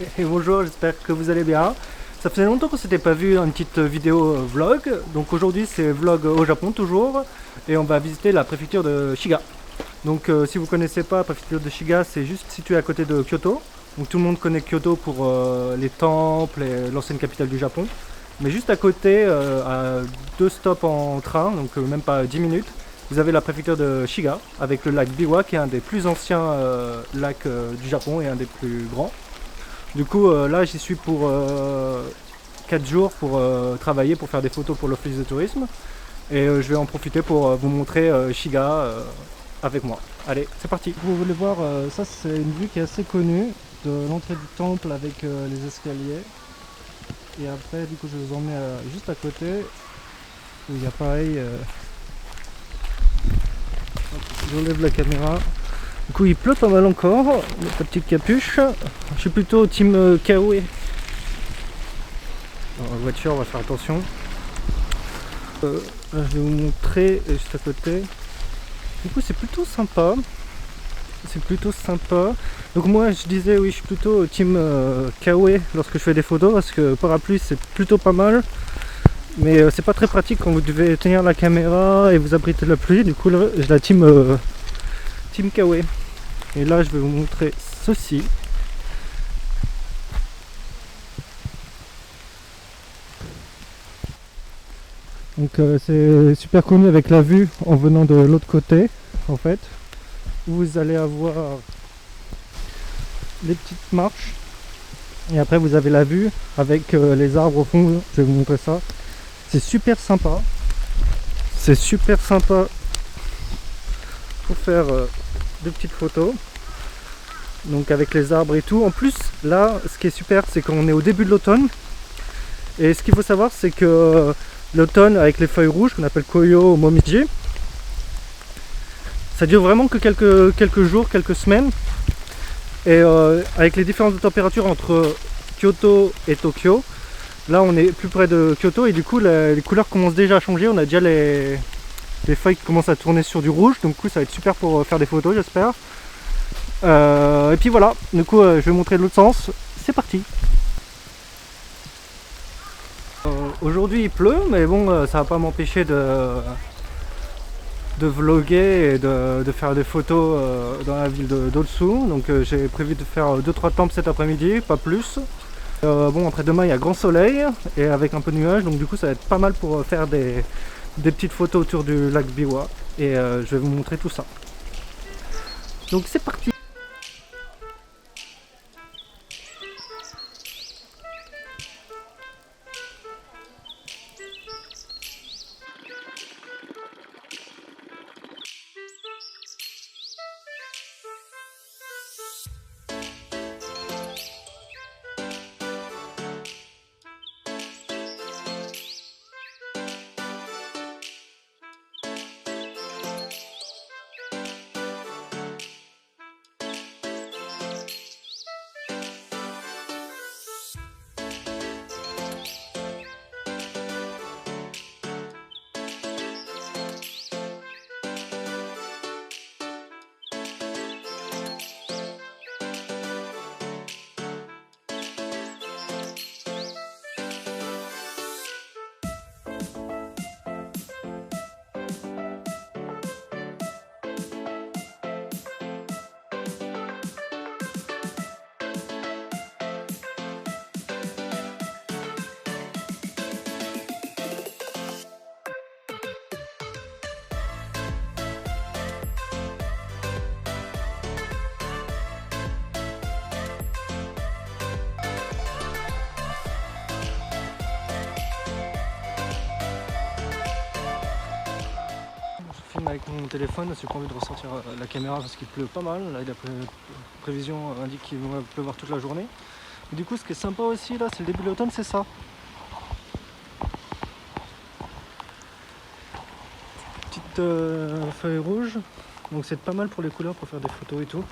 Et bonjour, j'espère que vous allez bien. Ça faisait longtemps qu'on s'était pas vu une petite vidéo vlog. Donc aujourd'hui c'est vlog au Japon toujours. Et on va visiter la préfecture de Shiga. Donc si vous connaissez pas, la préfecture de Shiga c'est juste situé à côté de Kyoto. Donc tout le monde connaît Kyoto pour les temples et l'ancienne capitale du Japon. Mais juste à côté, à 2 stops en train, donc même pas 10 minutes, vous avez la préfecture de Shiga avec le lac Biwa qui est un des plus anciens lacs du Japon et un des plus grands. Du coup, là, j'y suis pour 4 jours pour travailler, pour faire des photos pour l'office de tourisme. Et je vais en profiter pour vous montrer Shiga avec moi. Allez, c'est parti. Vous voulez voir, ça c'est une vue qui est assez connue de l'entrée du temple avec les escaliers. Et après, du coup, je vais vous emmener juste à côté où il y a pareil. J'enlève la caméra. Du coup, il pleut pas mal encore, la petite capuche. Je suis plutôt team Kawe. Dans la voiture, on va faire attention. Là, je vais vous montrer juste à côté. Du coup, c'est plutôt sympa. C'est plutôt sympa. Donc moi, je disais, oui, je suis plutôt team Kawe lorsque je fais des photos parce que parapluie, c'est plutôt pas mal. Mais c'est pas très pratique quand vous devez tenir la caméra et vous abriter de la pluie. Du coup, là, j'ai la team Kawe. Et là, je vais vous montrer ceci. Donc c'est super connu avec la vue en venant de l'autre côté, en fait. Vous allez avoir les petites marches. Et après, vous avez la vue avec les arbres au fond. Je vais vous montrer ça. C'est super sympa. C'est super sympa pour faire de petites photos. Donc avec les arbres et tout. En plus, là, ce qui est super, c'est qu'on est au début de l'automne. Et ce qu'il faut savoir, c'est que l'automne, avec les feuilles rouges, qu'on appelle Koyo Momiji, ça dure vraiment que quelques jours, quelques semaines. Et avec les différences de température entre Kyoto et Tokyo, là on est plus près de Kyoto et du coup les couleurs commencent déjà à changer. On a déjà les feuilles qui commencent à tourner sur du rouge, donc du coup ça va être super pour faire des photos, j'espère. Et puis voilà, du coup je vais montrer de l'autre sens. C'est parti. Aujourd'hui il pleut, mais bon, ça va pas m'empêcher de vlogger et de faire des photos dans la ville d'Otsu. Donc j'ai prévu de faire 2-3 temples cet après-midi, pas plus. Bon, après demain il y a grand soleil et avec un peu de nuages, donc du coup ça va être pas mal pour faire des petites photos autour du lac Biwa. Et je vais vous montrer tout ça. Donc c'est parti. Avec mon téléphone, j'ai pas envie de ressortir la caméra parce qu'il pleut pas mal. Là, la prévision indique qu'il va pleuvoir toute la journée. Et du coup, ce qui est sympa aussi là, c'est le début de l'automne, c'est ça. Petite feuille rouge, donc c'est pas mal pour les couleurs, pour faire des photos et tout.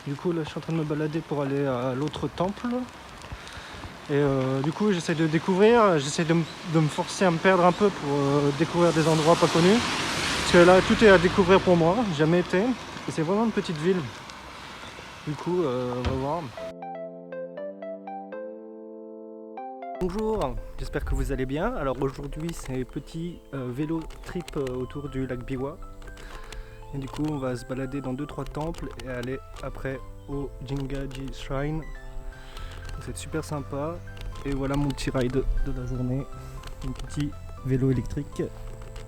Du coup, là, je suis en train de me balader pour aller à l'autre temple. Et du coup, j'essaie de découvrir, j'essaie de me forcer à me perdre un peu pour découvrir des endroits pas connus. Parce que là, tout est à découvrir pour moi, j'ai jamais été. Et c'est vraiment une petite ville. Du coup, on va voir. Bonjour, j'espère que vous allez bien. Alors aujourd'hui c'est petit vélo trip autour du lac Biwa. Et du coup on va se balader dans 2-3 temples et aller après au Jingaji Shrine. C'est super sympa. Et voilà mon petit ride de la journée. Un petit vélo électrique.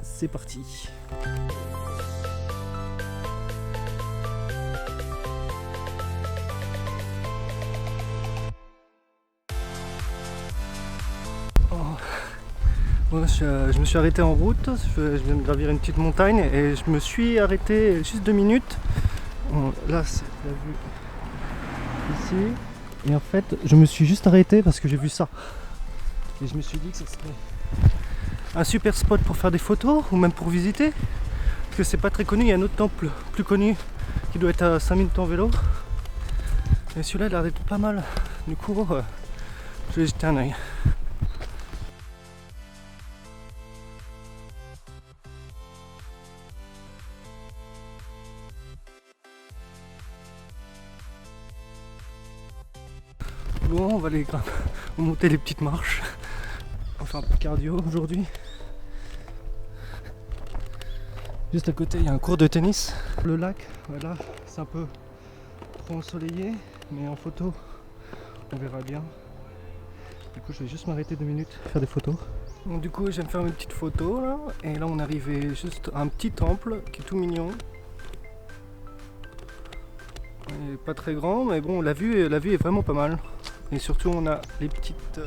C'est parti. Bon, je me suis arrêté en route, je viens de gravir une petite montagne et je me suis arrêté juste 2 minutes. Là c'est la vue ici. Et en fait je me suis juste arrêté parce que j'ai vu ça. Et je me suis dit que ce serait un super spot pour faire des photos ou même pour visiter. Parce que c'est pas très connu, il y a un autre temple plus connu qui doit être à 5 minutes en vélo. Et celui-là il a l'air d'être pas mal. Du coup je vais jeter un oeil. Bon, on va aller monter les petites marches. Enfin, un peu de cardio aujourd'hui. Juste à côté, il y a un court de tennis. Le lac, voilà, c'est un peu trop ensoleillé, mais en photo, on verra bien. Du coup, je vais juste m'arrêter 2 minutes, faire des photos. Donc, du coup, je viens de faire une petite photo là. Et là, on est arrivé juste à un petit temple qui est tout mignon. Il est pas très grand, mais bon, la vue est vraiment pas mal. Et surtout on a les petites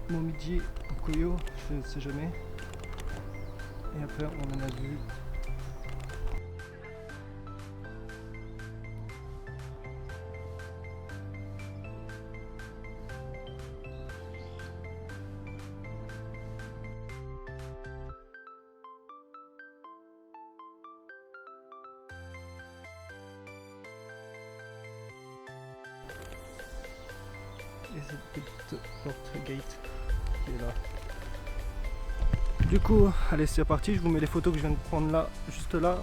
momiji koyo, je ne sais jamais. Et après on en a vu. Et cette petite porte gate qui est là. Du coup, allez c'est parti, je vous mets les photos que je viens de prendre là, juste là.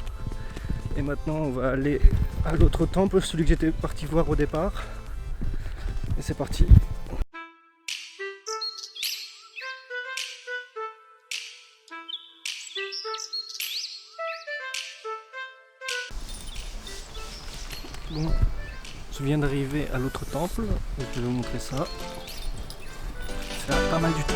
Et maintenant on va aller à l'autre temple, celui que j'étais parti voir au départ. Et c'est parti. Bon. Je viens d'arriver à l'autre temple, et je vais vous montrer ça. Ça a l'air pas mal du tout.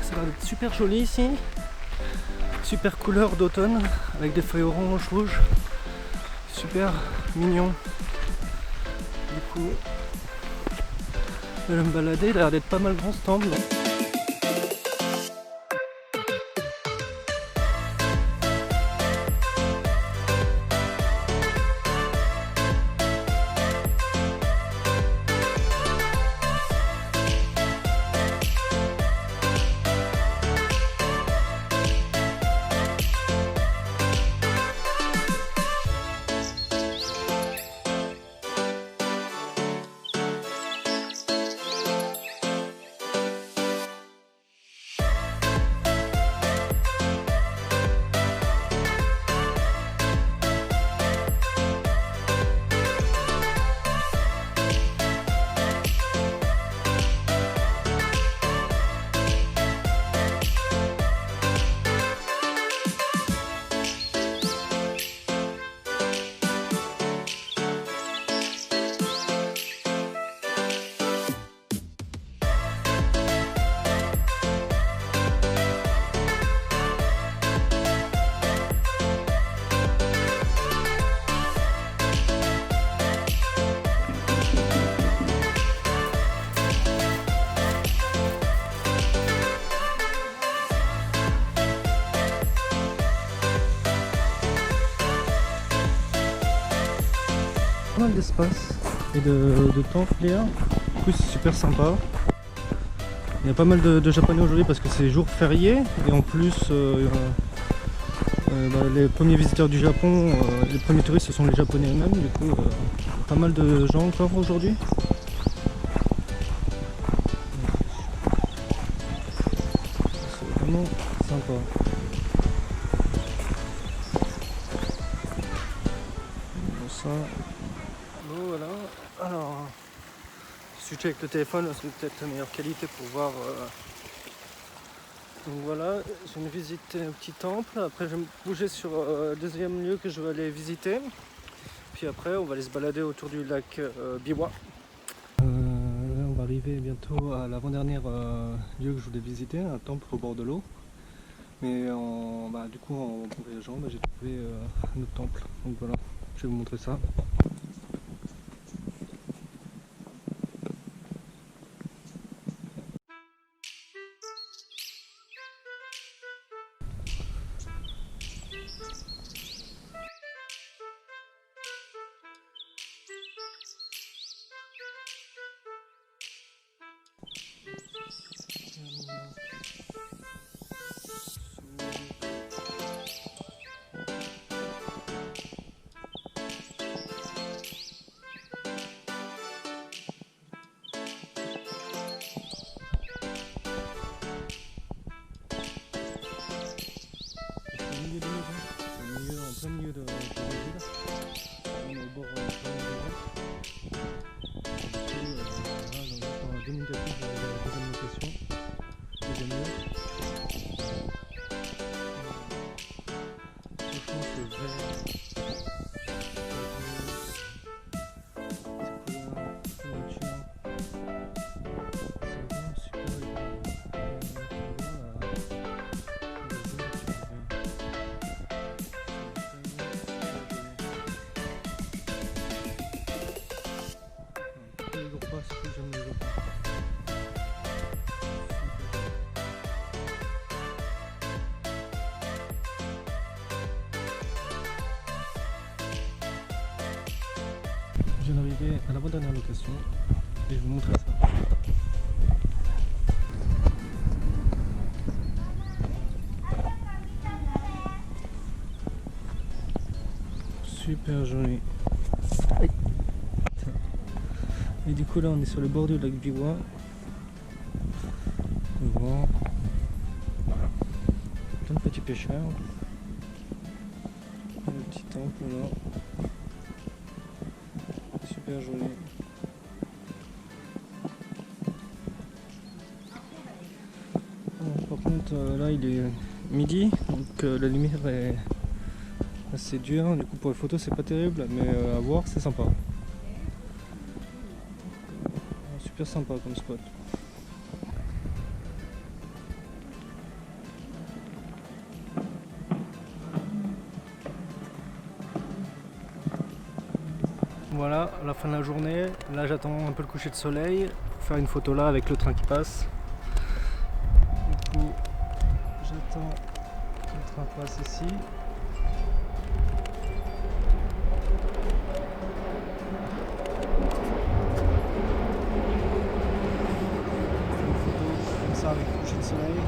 Ça va être super joli ici, super couleur d'automne avec des feuilles orange, rouges, super mignon. Du coup, je vais me balader, il a l'air d'être pas mal grand ce temple. Pas mal d'espace. et de temples hier. Du coup c'est super sympa. Il y a pas mal de Japonais aujourd'hui parce que c'est jour férié et en plus les premiers visiteurs du Japon, les premiers touristes ce sont les Japonais eux-mêmes, du coup pas mal de gens encore aujourd'hui. C'est vraiment sympa. Bon, ça. Bon voilà. Alors, si tu avec le téléphone, c'est peut-être la meilleure qualité pour voir. Donc voilà, j'ai une visite un petit temple. Après, je vais me bouger sur le deuxième lieu que je vais aller visiter. Puis après, on va aller se balader autour du lac Biwa. On va arriver bientôt à l'avant-dernier lieu que je voulais visiter, un temple au bord de l'eau. Mais du coup, en voyageant, j'ai trouvé un autre temple. Donc voilà, je vais vous montrer ça. En plein milieu de la ville. On est au bord de la dans 2 minutes après, je vais aller à la deuxième location. Deuxième heure. Franchement, ce vert. Je viens d'arriver à l'avant-dernière location et je vais vous montrer ça. Super joli. Et du coup là on est sur le bord du lac Biwa. Devant plein de petits pêcheurs. Un petit temple là. Super joli. Par contre là il est midi donc la lumière est assez dure, du coup pour les photos c'est pas terrible mais à voir c'est sympa. Super sympa comme spot. Voilà, à la fin de la journée, là j'attends un peu le coucher de soleil pour faire une photo là avec le train qui passe. Du coup, j'attends que le train passe ici. Une photo comme ça avec le coucher de soleil.